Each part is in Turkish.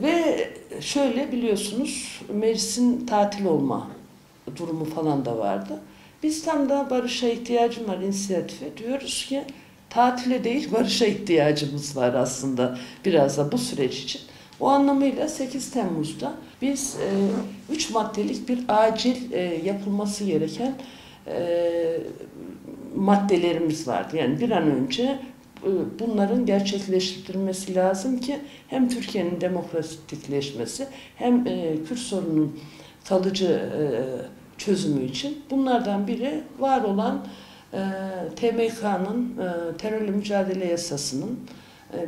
Ve şöyle biliyorsunuz meclisin tatil olma durumu falan da vardı. Biz tam da barışa ihtiyacım var inisiyatifi. Diyoruz ki tatile değil barışa ihtiyacımız var aslında biraz da bu süreç için. O anlamıyla 8 Temmuz'da biz 3 maddelik bir acil yapılması gereken maddelerimiz vardı. Yani bir an önce bunların gerçekleştirilmesi lazım ki hem Türkiye'nin demokratikleşmesi hem Kürt sorunun kalıcı çözümü için. Bunlardan biri var olan TMK'nın terörle mücadele yasasının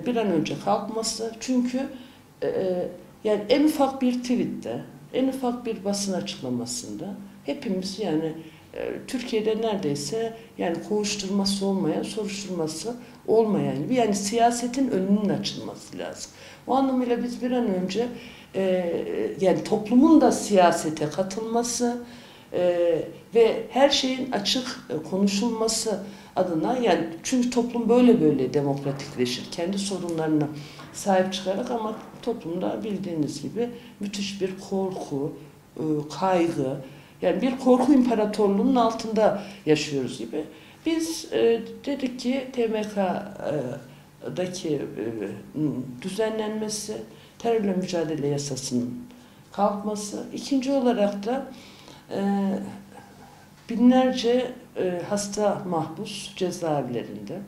bir an önce kalkması. Çünkü yani en ufak bir tweette, en ufak bir basın açıklamasında hepimiz yani Türkiye'de neredeyse yani kovuşturması olmayan, soruşturması olmayan gibi yani siyasetin önünün açılması lazım. O anlamıyla biz bir an önce yani toplumun da siyasete katılması ve her şeyin açık konuşulması adına yani çünkü toplum böyle demokratikleşir. Kendi sorunlarına sahip çıkarak ama toplumda bildiğiniz gibi müthiş bir korku, kaygı, yani bir korku imparatorluğunun altında yaşıyoruz gibi. Biz dedik ki TMK'daki düzenlenmesi, terörle mücadele yasasının kalkması. İkinci olarak da binlerce hasta mahpus cezaevlerinde.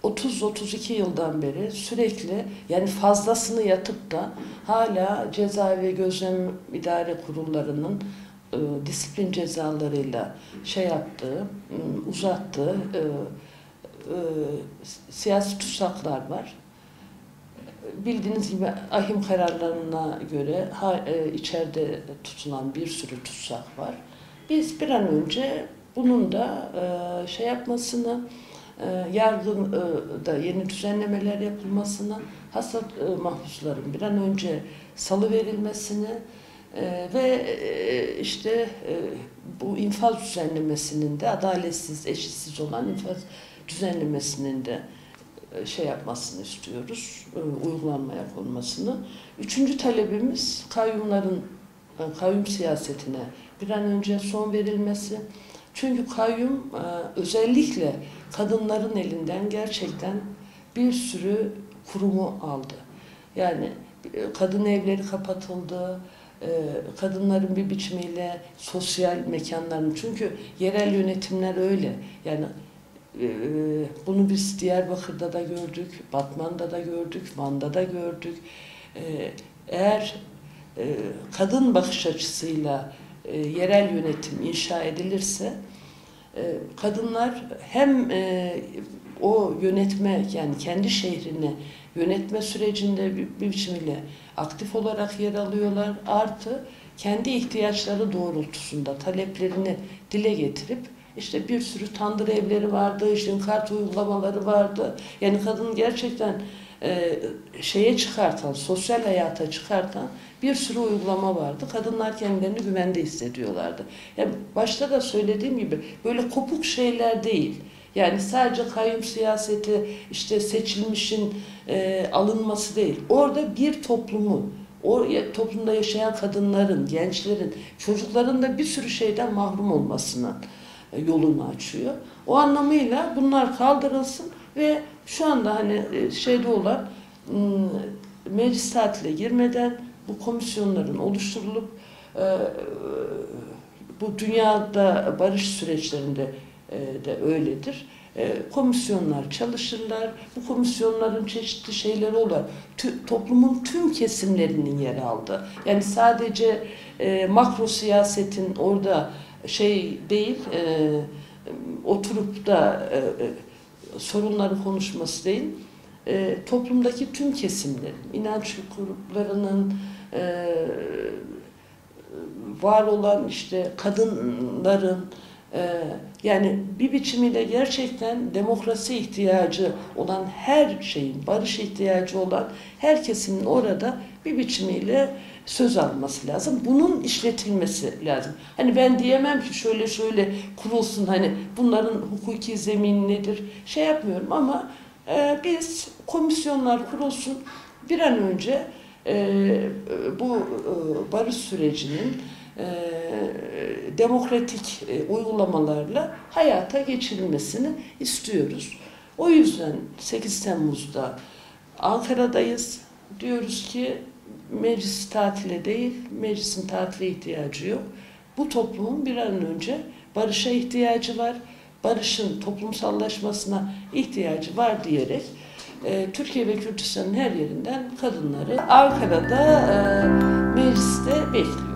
30-32 yıldan beri sürekli yani fazlasını yatıp da hala cezaevi gözlem idare kurullarının disiplin cezalarıyla uzattığı siyasi tutsaklar var. Bildiğiniz gibi ahim kararlarına göre içeride tutulan bir sürü tutsak var. Biz bir an önce bunun da yapmasını, yargıda yeni düzenlemeler yapılmasını, hasta mahpusların bir an önce salıverilmesini ve bu infaz düzenlemesinin de adaletsiz, eşitsiz olan infaz düzenlemesinin de yapmasını istiyoruz, uygulanmaya konmasını. Üçüncü talebimiz kayyum siyasetine bir an önce son verilmesi. Çünkü kayyum özellikle kadınların elinden gerçekten bir sürü kurumu aldı. Yani kadın evleri kapatıldı, kadınların bir biçimiyle sosyal mekanlarını, çünkü yerel yönetimler öyle. Yani bunu biz Diyarbakır'da da gördük, Batman'da da gördük, Van'da da gördük. Eğer kadın bakış açısıyla yerel yönetim inşa edilirse kadınlar hem o yönetme yani kendi şehrini yönetme sürecinde bir biçimiyle aktif olarak yer alıyorlar. Artı kendi ihtiyaçları doğrultusunda taleplerini dile getirip bir sürü tandır evleri vardı, kart uygulamaları vardı. Yani kadın gerçekten çıkartan, sosyal hayata çıkartan bir sürü uygulama vardı. Kadınlar kendilerini güvende hissediyorlardı. Yani başta da söylediğim gibi böyle kopuk şeyler değil. Yani sadece kayyum siyaseti, seçilmişin alınması değil. Orada bir toplumu, o toplumda yaşayan kadınların, gençlerin, çocukların da bir sürü şeyden mahrum olmasının yolunu açıyor. O anlamıyla bunlar kaldırılsın ve şu anda olan meclis tatile girmeden bu komisyonların oluşturulup bu dünyada barış süreçlerinde de öyledir. Komisyonlar çalışırlar. Bu komisyonların çeşitli şeyleri olur. Toplumun tüm kesimlerinin yer aldığı. Yani sadece makro siyasetin orada değil, oturup da sorunları konuşması değil, toplumdaki tüm kesimlerin, inanç gruplarının, var olan kadınların, yani bir biçimiyle gerçekten demokrasi ihtiyacı olan her şeyin, barış ihtiyacı olan her kesimin orada bir biçimiyle söz alması lazım. Bunun işletilmesi lazım. Ben diyemem ki şöyle kurulsun, bunların hukuki zemini nedir? Yapmıyorum ama biz komisyonlar kurulsun. bir an önce bu barış sürecinin demokratik uygulamalarla hayata geçirilmesini istiyoruz. O yüzden 8 Temmuz'da Ankara'dayız. Diyoruz ki meclis tatile değil, meclisin tatile ihtiyacı yok. Bu toplumun bir an önce barışa ihtiyacı var, barışın toplumsallaşmasına ihtiyacı var diyerek Türkiye ve Kürtistan'ın her yerinden kadınları Ankara'da mecliste bekliyoruz.